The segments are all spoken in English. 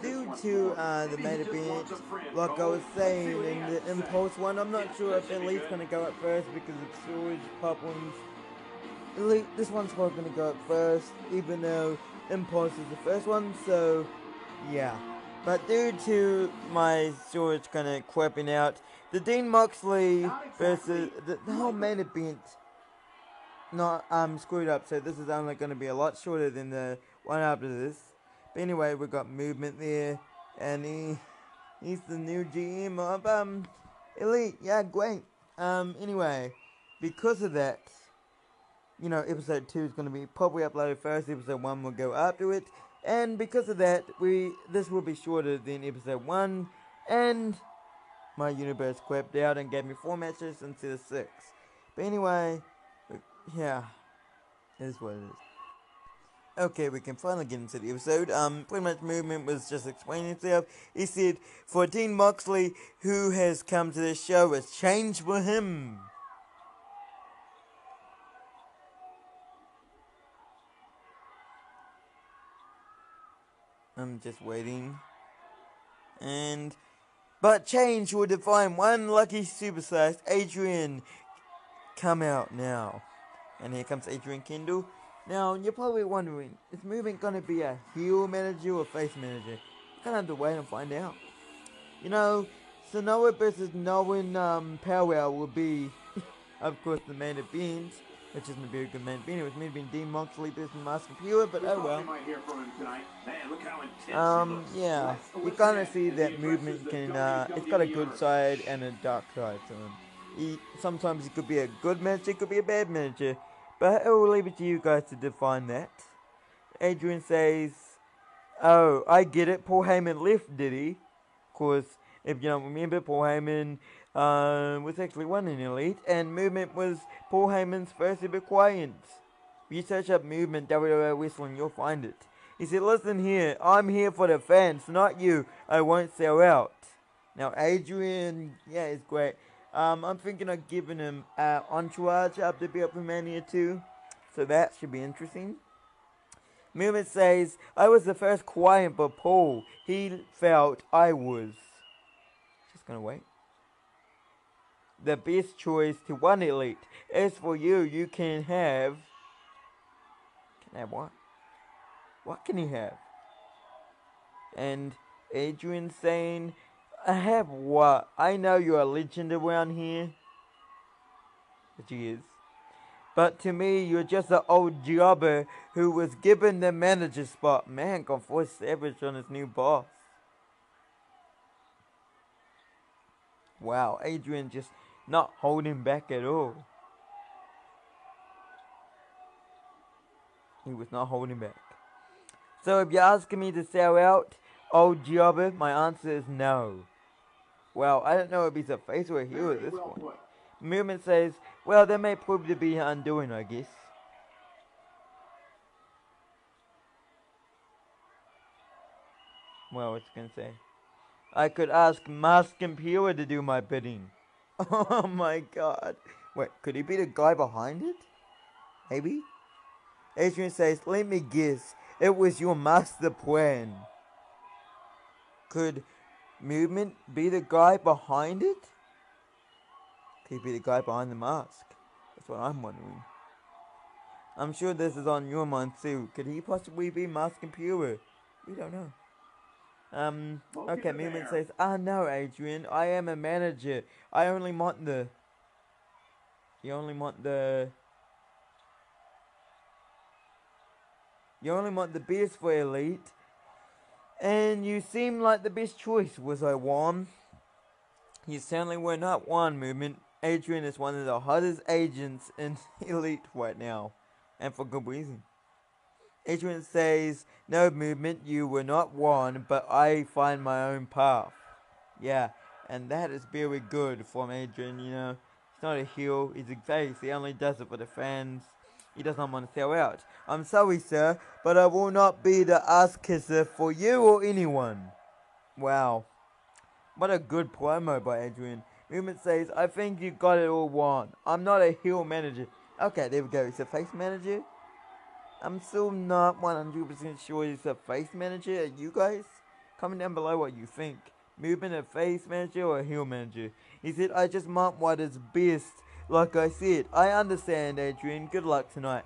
due to the main event, like I was saying in the Impulse one, I'm not sure if Elite's going to go up first because of storage problems. Elite, this one's probably going to go up first, even though Impulse is the first one, so yeah. But due to my storage kind of crapping out, the Dean Moxley versus the whole main event not screwed up, so this is only going to be a lot shorter than the one after this. But anyway, we got Movement there, and he's the new GM of Elite. Yeah, great. Anyway, because of that, you know, episode 2 is going to be probably uploaded first. Episode 1 will go after it, and because of that, this will be shorter than episode 1, and my universe crapped out and gave me 4 matches instead of 6. But anyway, yeah, it is what it is. Okay, we can finally get into the episode. Pretty much Movement was just explaining himself. He said, for Dean Moxley, who has come to this show, it's changed for him. I'm just waiting. But change will define one lucky superstar, Adrian. Come out now. And here comes Adrian Kendall. Now, you're probably wondering, is Movement going to be a heel manager or face manager? You kind of have to wait and find out. You know, Sainoa versus Nolan Powwow will be, of course, the main event, which isn't a very good main event. It was meant to be Dean Moxley versus Mask and Pure, but oh well. Yeah, you kind of see that Movement can, it's got a good side and a dark side to him. Sometimes he could be a good manager, could be a bad manager, but I will leave it to you guys to define that. Adrian says, oh, I get it, Paul Heyman left, did he? Of course, if you don't remember, Paul Heyman was actually one in Elite, and Movement was Paul Heyman's first ever client. If you search up Movement WWE Wrestling, you'll find it. He said, listen here, I'm here for the fans, not you, I won't sell out. Now Adrian, yeah, is great. I'm thinking of giving him Entourage after Mania 2, so that should be interesting. Movement says, I was the first client for Paul. He felt I was. Just gonna wait. The best choice to one Elite. As for you, you can have... Can have what? What can he have? And Adrian saying... I have what? I know you're a legend around here. Which he is. But to me, you're just an old jobber who was given the manager spot. Man, gone full savage on his new boss. Wow, Adrian just not holding back at all. He was not holding back. So if you're asking me to sell out, old jobber, my answer is no. Well, I don't know if he's a face or a heel at this point. Movement says, well, that may prove to be undoing, I guess. Well, what's it gonna say? I could ask Mask and Pure to do my bidding. Oh my god. Wait, could he be the guy behind it? Maybe? Adrian says, let me guess. It was your master plan. Could Movement be the guy behind it? Could he be the guy behind the mask? That's what I'm wondering. I'm sure this is on your mind too. Could he possibly be Mask and Pure? We don't know. Okay, Movement says, no, Adrian, I am a manager. I only want the... You only want the best for Elite. And you seem like the best choice. Was I one? You certainly were not one, Movement. Adrian is one of the hottest agents in Elite right now. And for good reason. Adrian says, no, Movement, you were not one, but I find my own path. Yeah, and that is very good from Adrian, you know. He's not a heel, he's a face, he only does it for the fans. He does not want to sell out. I'm sorry, sir, but I will not be the ass kisser for you or anyone. Wow. What a good promo by Adrian. Movement says, I think you got it all wrong. I'm not a heel manager. Okay, there we go. He's a face manager. I'm still not 100% sure he's a face manager. You guys? Comment down below what you think. Movement a face manager or a heel manager? He said, I just mark what is best. Like I said, I understand, Adrian. Good luck tonight.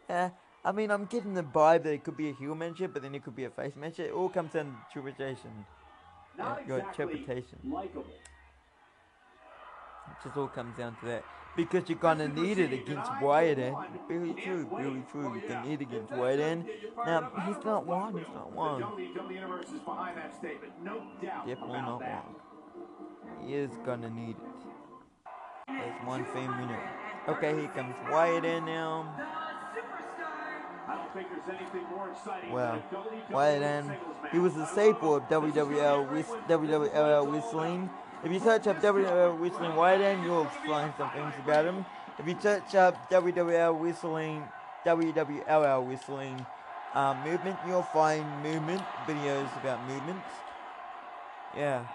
I mean, I'm getting the vibe that it could be a heel manager, but then it could be a face manager. It all comes down to interpretation. Your interpretation. It just all comes down to that. Because you're gonna need it against Wyatt. Very true, very true. You're gonna need it against Wyatt. Now, he's not one, he's not one. Definitely not one. He is gonna need it. There's one thing we know. Okay, here comes Wyatt in now. Well, Wyatt in. He was a staple of WWL whistling. If you search up WWL whistling Wyatt in, you'll find some things about him. If you search up WWL whistling, WWLL whistling movement, you'll find movement videos about movements. Yeah.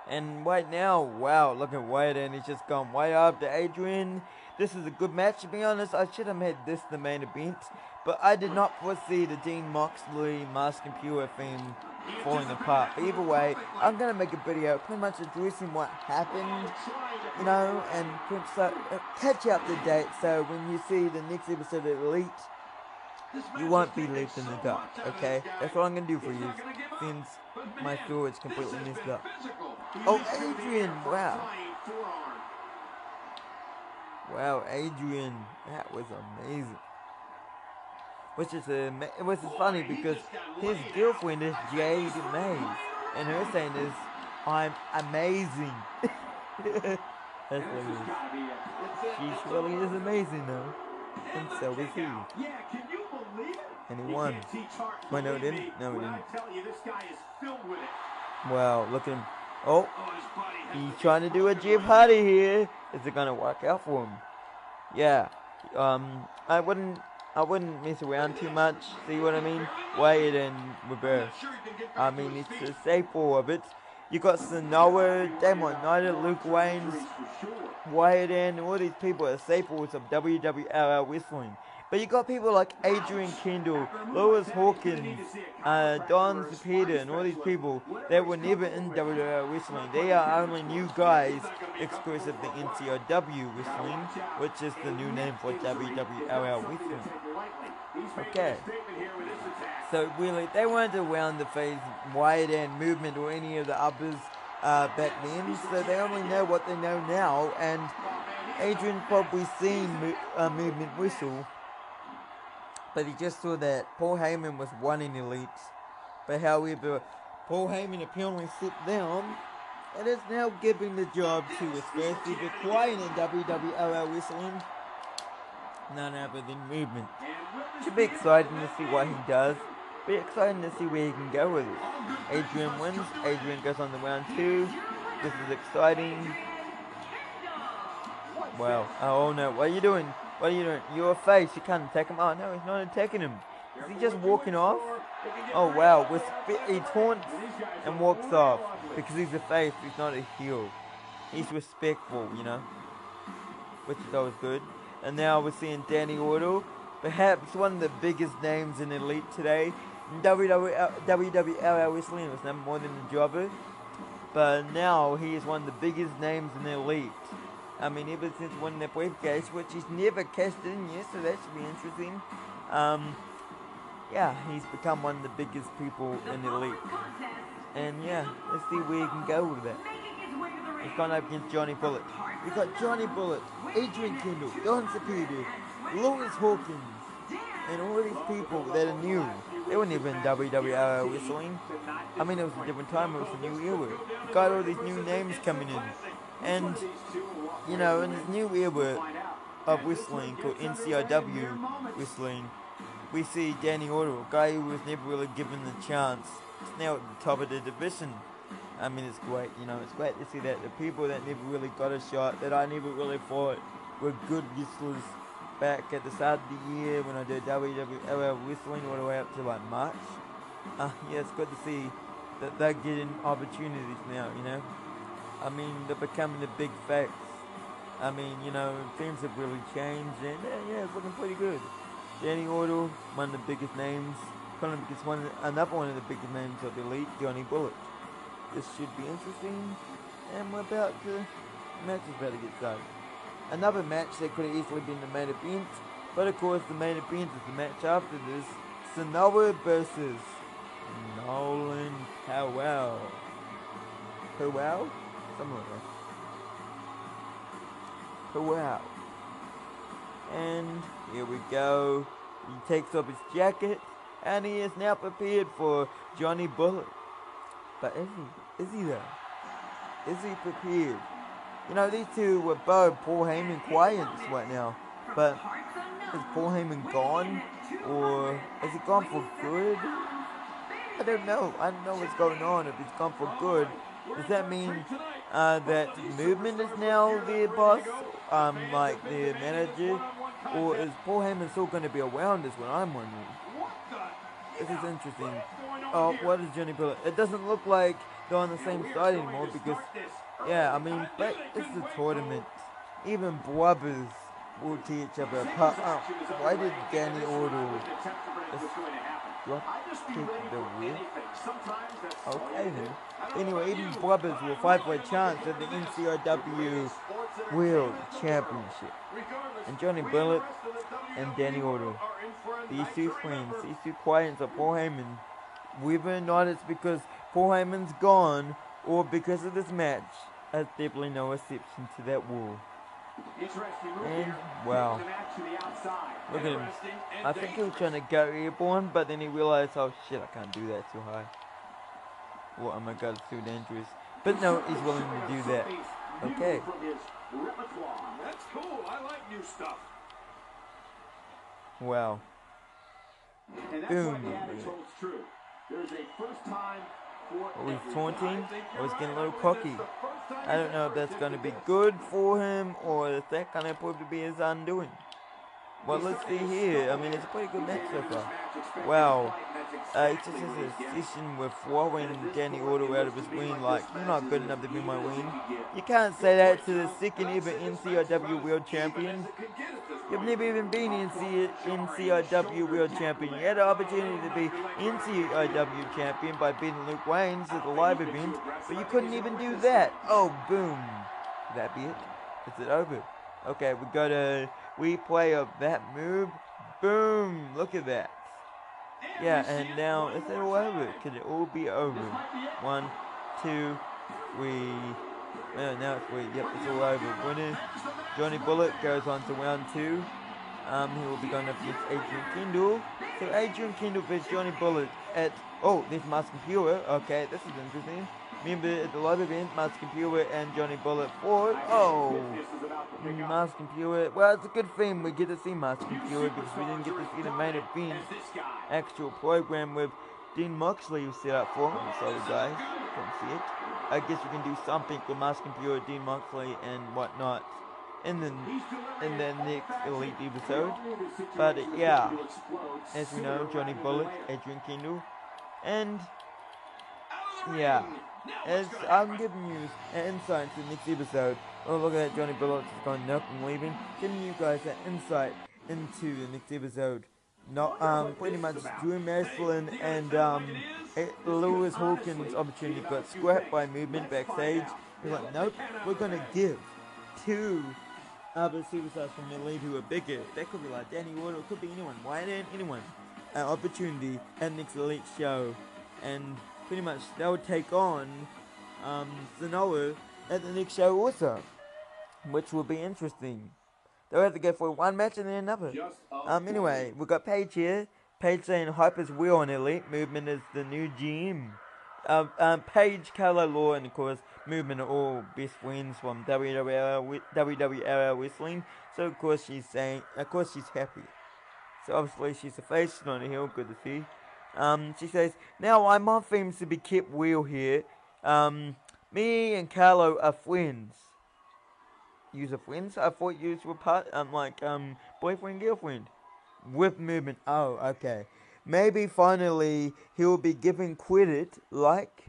And right now, wow, look at Wyatt, and he's just gone way up to Adrian. This is a good match, to be honest. I should have made this the main event, but I did not foresee the Dean Moxley Mask and Pure theme falling apart. But either way, I'm going to make a video pretty much addressing what happened, you know, and catch you up to date, so when you see the next episode of Elite, you won't be left in the dark, okay? That's what I'm going to do for you, since my storage completely messed up. Oh, Adrian, wow. Wow, Adrian, that was amazing. Which is funny because his girlfriend is Jade Mays, and her saying is, I'm amazing. That's what it is. She really is amazing though, and so is he. And he won. Wait, no, he didn't. No, he didn't. Wow, look at him. Oh, he's trying to do a Jeff Hardy here. Is it gonna work out for him? Yeah. I wouldn't mess around too much. See what I mean? Wyatt and reverse. I mean, it's a staple of it. You got Sainoa, Damon Knight, Luke Wayne's, Wyatt and all these people are staples of WWL whistling. But you got people like Adrian Kendall, Lewis Hawkins, Don Zepeda, and all these people that were never in WWL Whistling. They are only new guys exclusive to NZIW Whistling, which is the new name for WWL Whistling. Okay. So really, they weren't around the phase Wyatt and Movement or any of the others back then, so they only know what they know now, and Adrian probably seen Movement whistle. But he just saw that Paul Heyman was one in Elite. But however, Paul Heyman apparently slipped down and is now giving the job to his first ever client in WWL Whistling, none other than Movement. Should be exciting to see what he does. Be exciting to see where he can go with it. Adrian wins. Adrian goes on to round 2. This is exciting. Wow. Oh no, what are you doing? What are you doing? You're a face, you can't attack him. Oh no, he's not attacking him. Is he just walking off? Oh wow, he taunts and walks off. Because he's a face, he's not a heel. He's respectful, you know. Which is always good. And now we're seeing Danny Ortal. Perhaps one of the biggest names in Elite today. WWL Whistling was nothing more than a jobber. But now he is one of the biggest names in Elite. I mean, ever since winning that briefcase, which he's never cashed in yet, so that should be interesting. Yeah, he's become one of the biggest people in the Elite. And yeah, let's see where he can go with that. He's gone up against Johnny Bullet. We've got Johnny Bullet, Adrian Kendall, Don Zepeda, Lewis Hawkins, and all these people that are new. They were never in WWL Whistling. I mean, it was a different time, it was a new era. You got all these new names coming in. And, you know, in this new era of whistling called NZIW Whistling, we see Danny Ortal, a guy who was never really given the chance. He's now at the top of the division. I mean, it's great, you know, it's great to see that the people that never really got a shot, that I never really thought were good whistlers back at the start of the year when I did WWL Whistling all the way up to like March. Yeah, it's good to see that they're getting opportunities now, you know. I mean, they're becoming the big facts. I mean, you know, things have really changed, and yeah, it's looking pretty good. Danny Ortal, one of the biggest names, another one of the biggest names of the Elite, Johnny Bullet. This should be interesting, and the match is about to get started. Another match that could have easily been the main event, but of course the main event is the match after this, Sainoa versus Nolan Powell. Powell? Something like that. Powell. And here we go. He takes off his jacket, and he is now prepared for Johnny Bullet. But is he? Is he though? Is he prepared? You know, these two were both Paul Heyman clients right now. But is Paul Heyman gone? Or is he gone for good? I don't know. I don't know what's going on. If he's gone for good, does that mean that Movement is now their boss? Like their manager? Or is Paul Heyman still going to be around is what I'm wondering. This is interesting. Oh, what is Johnny Bullet? It doesn't look like they're on the same side anymore because, yeah, I mean, but it's a tournament. Even brothers will tear each other apart. Why did Danny Ortal drop kick the wheel? Okay then. Anyway, even brothers will fight for a chance at the NZIW World Championship. And Johnny Bullet and Danny Ortal, these two friends, these two clients of Paul Heyman, whether or not it's because Paul Heyman's gone or because of this match, there's definitely no exception to that rule. And, wow, look at him. I think he was trying to go airborne, but then he realized, oh shit, I can't do that too high. Well, oh my god, it's too dangerous. But no, he's willing to do that. Okay. That's cool. I like new stuff. Wow. Boom. Oh, he's taunting. Oh, he's getting a little cocky. I don't know if that's going to be good for him or if that kind of prove to be his undoing. Well, let's see here. I mean, it's a pretty good match so far. Wow. He just has a session with throwing Danny Ortal out of his wing like, you're not good enough to be my wing. You can't say that to the second ever NZIW World Champion. You've never even been NZIW World Champion. You had the opportunity to be NZIW Champion by beating Luke Waynes at the live event, but you couldn't even do that. Oh, boom. Could that be it? Is it over? Okay, we got a replay of that move. Boom. Look at that. Yeah, and now is it all over? Could it all be over? 1, 2, 3. Now it's 3. Yep, it's all over. Winner Johnny Bullet goes on to round 2. He will be going up against Adrian Kendall. So Adrian Kendall versus Johnny Bullet at there's Mask Computer. Okay, this is interesting. Remember at the live event, Mask Computer and Johnny Bullet fought. Mask Computer. Well, it's a good thing we get to see Mask Computer because we didn't get to see the main event actual program with Dean Moxley who set up for him. Sorry guys, couldn't see it. I guess we can do something with Mask Computer, Dean Moxley and whatnot in the next Elite episode. But yeah, as we know, Johnny Bullet, Adrian Kendall, and yeah, as I'm giving you an insight into the next episode. Oh, look at that, Johnny Bullet just going nope and leaving. Giving you guys that insight into the next episode. Pretty much Drew Maslin and Lewis Hawkins' opportunity got scrapped by Movement backstage. He's like, nope, we're gonna give 2 other superstars from the Elite who are bigger. That could be like Danny Ortal, it could be anyone. Why didn't anyone? An opportunity at the next Elite show, and pretty much they'll take on Sainoa at the next show also, which will be interesting. They'll have to go for one match and then another. Anyway, we've got Paige here. Paige saying Hyper's wheel on Elite. Movement is the new GM. Paige, Carlo Law, and of course Movement are all best friends from WWL Wrestling. So of course she's happy. So obviously she's a face, she's not a heel. Good to see. She says, now I'm on themes to be kept real here. Me and Carlo are friends. Yous are friends? I thought yous were boyfriend, girlfriend. With Movement. Oh, okay. Maybe finally he'll be given credit like?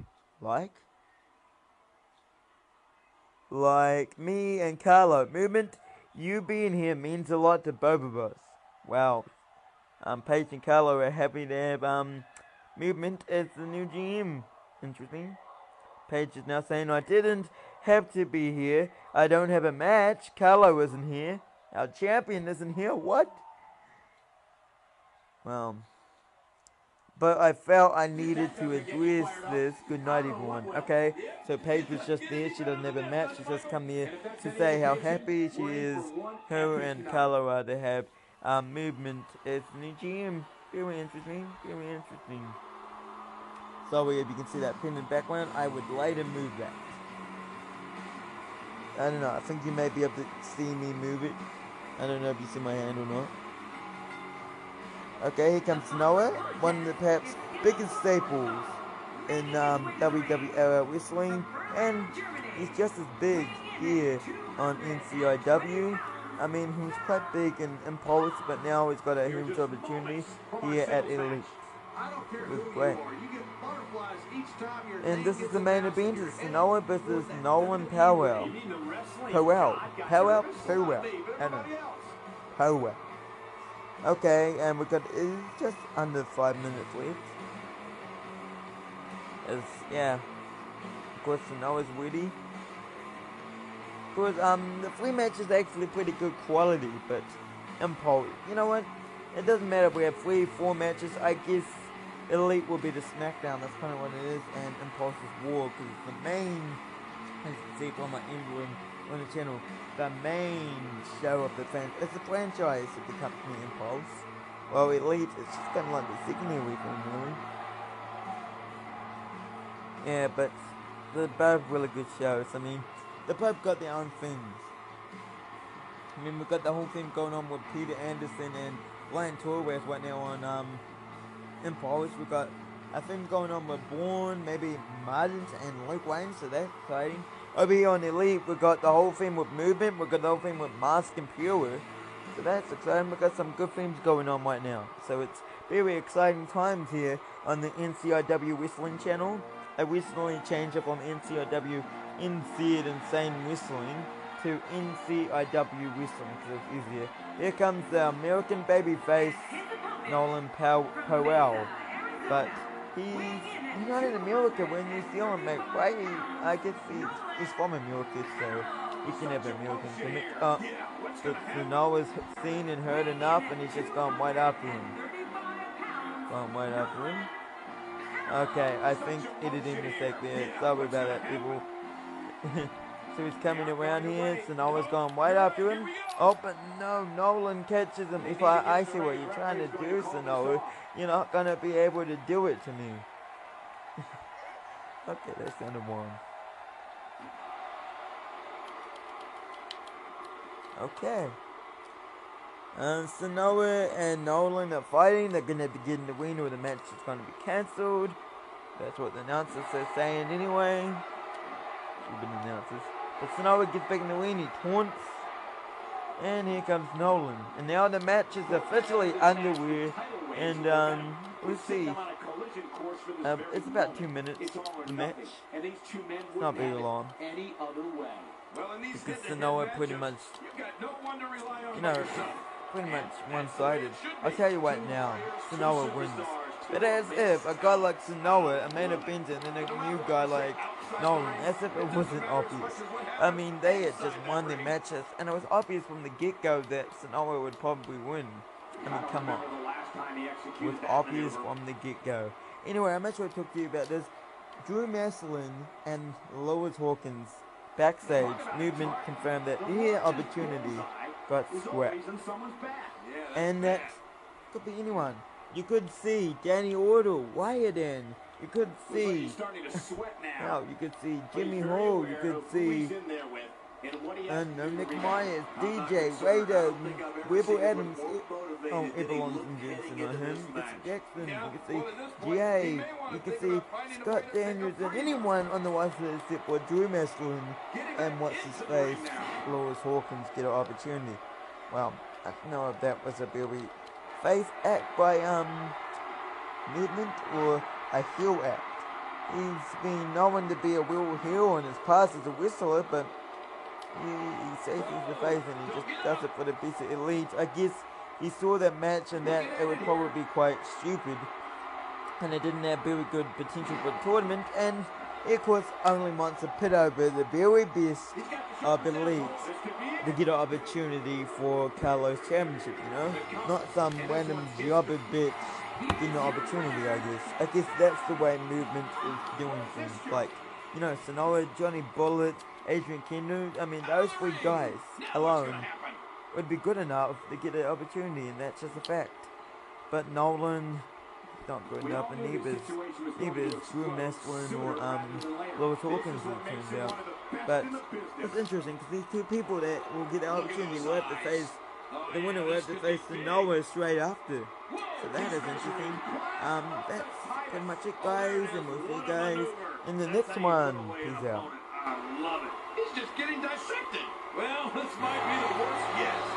like me and Carlo. Movement, you being here means a lot to both of us. Wow. Paige and Carlo are happy to have Movement as the new GM. Interesting. Paige is now saying I didn't have to be here. I don't have a match. Carlo isn't here. Our champion isn't here. What? Well, but I felt I needed to address this. Good night, everyone. Okay, so Paige was just there. She doesn't have a match. She just come here to say how happy she is. Her and Carlo are to have Movement as the new GM. Very interesting. Very interesting. Sorry if you can see that pin in the background. I would later move that. I don't know. I think you may be able to see me move it. I don't know if you see my hand or not. Okay, here comes Sainoa, one of the perhaps biggest staples in WWE wrestling, and he's just as big here on NZIW. I mean, he was quite big in Impulse, but now he's got a huge opportunity here at Elite. It was great. And this is the main event. It's Sainoa versus Nolan Powell. Powell. I don't know. Powell. Okay, and we've got just under 5 minutes left. Yeah. Of course, Sainoa's witty. Of course, the 3 matches are actually pretty good quality, but Impulse. You know what? It doesn't matter if we have 3, 4 matches. I guess Elite will be the SmackDown. That's kind of what it is, and Impulse is War, because it's the main. As you can see from my emblem on the channel, the main show of the it's a franchise of the company Impulse. Well, Elite, it's just kind of like the secondary thing, really. Yeah, but they're both really good shows. I mean, they both got their own things. I mean, we've got the whole thing going on with Peter Anderson and Ryan Torres right now on Impulse. We've got a thing going on with Bourne, maybe Martins and Luke Wayne, so that's exciting. Over here on Elite, we've got the whole thing with Movement, we've got the whole thing with Mask and Pure, so that's exciting. We've got some good things going on right now, so it's very exciting times here on the NZIW Wrestling channel. I recently changed up from NZIW NZ Insane Wrestling to NZIW Wrestling because it's easier. Here comes the American babyface, Nolan Powell, but he's not in America, we're in New Zealand, mate. Why? I guess he's from America, so he can have an American gimmick. But Sainoa's seen and heard enough, and he's just gone right after him. Okay, I think editing mistake there. Sorry about that, people. So he's coming around here. Sainoa's gone right after him. Oh, but no, Nolan catches him. If I see what you're trying to do, Sainoa, you're not going to be able to do it to me. Okay, that's the end of one. Okay. Sainoa and Nolan are fighting. They're going to begin the win, or the match is going to be cancelled. That's what the announcers are saying anyway. Should have been announcers. But Sainoa gets back in the win. He taunts. And here comes Nolan. And now the match is officially underway. And we'll see. It's about 2 minutes, the match. It's not very long. Because Sainoa pretty much, pretty much one-sided. I'll tell you what now, Sainoa wins. But as if a guy like Sainoa, a main eventer, and then a new guy like Nolan, as if it wasn't obvious. I mean, they had just won their matches, and it was obvious from the get-go that Sainoa would probably win. I mean, come on. It was obvious from the get-go. Anyway, I'm not sure I talked to you about this. Drew Maslin and Lois Hawkins backstage, Movement confirmed that their opportunity got scrapped. And that could be anyone. You could see Danny Ortal, Wyatt in. You could see, you could see Jimmy Hall. You could see Nick Myers, DJ, Raider, Weber Adams. Oh, everyone's injured, so not him. You could see Jackson. You could see GA. You could see Scott Daniels, and anyone on the roster except for Drew Maslin and what's his face, Lois Hawkins, get an opportunity. Well, I don't know if that was a very face act by Movement or a heel act. He's been known to be a real heel in his past as a wrestler, but he faces the face and he just does it for the piece of elite. I guess he saw that match and that it would probably be quite stupid and it didn't have very good potential for the tournament, and he of course only wants to pit over the very best of elites to get an opportunity for Carlos Championship, you know? Not some random jobber bitch getting an opportunity, I guess. I guess that's the way movement is doing things. Like, you know, Sainoa, Johnny Bullet, Adrian Kendall, I mean, those three guys alone would be good enough to get an opportunity, and that's just a fact. But Nolan, not good enough, and neither is Drew Maslin or Lewis Hawkins, it turns out. But it's interesting because these two people that will get the opportunity will have to face the winner will have to face the Noah straight after. So that is interesting. That's pretty much it, guys, and we'll see you guys in the next one. Peace out. I love it. He's just getting dissected. Well, this might be the worst yet.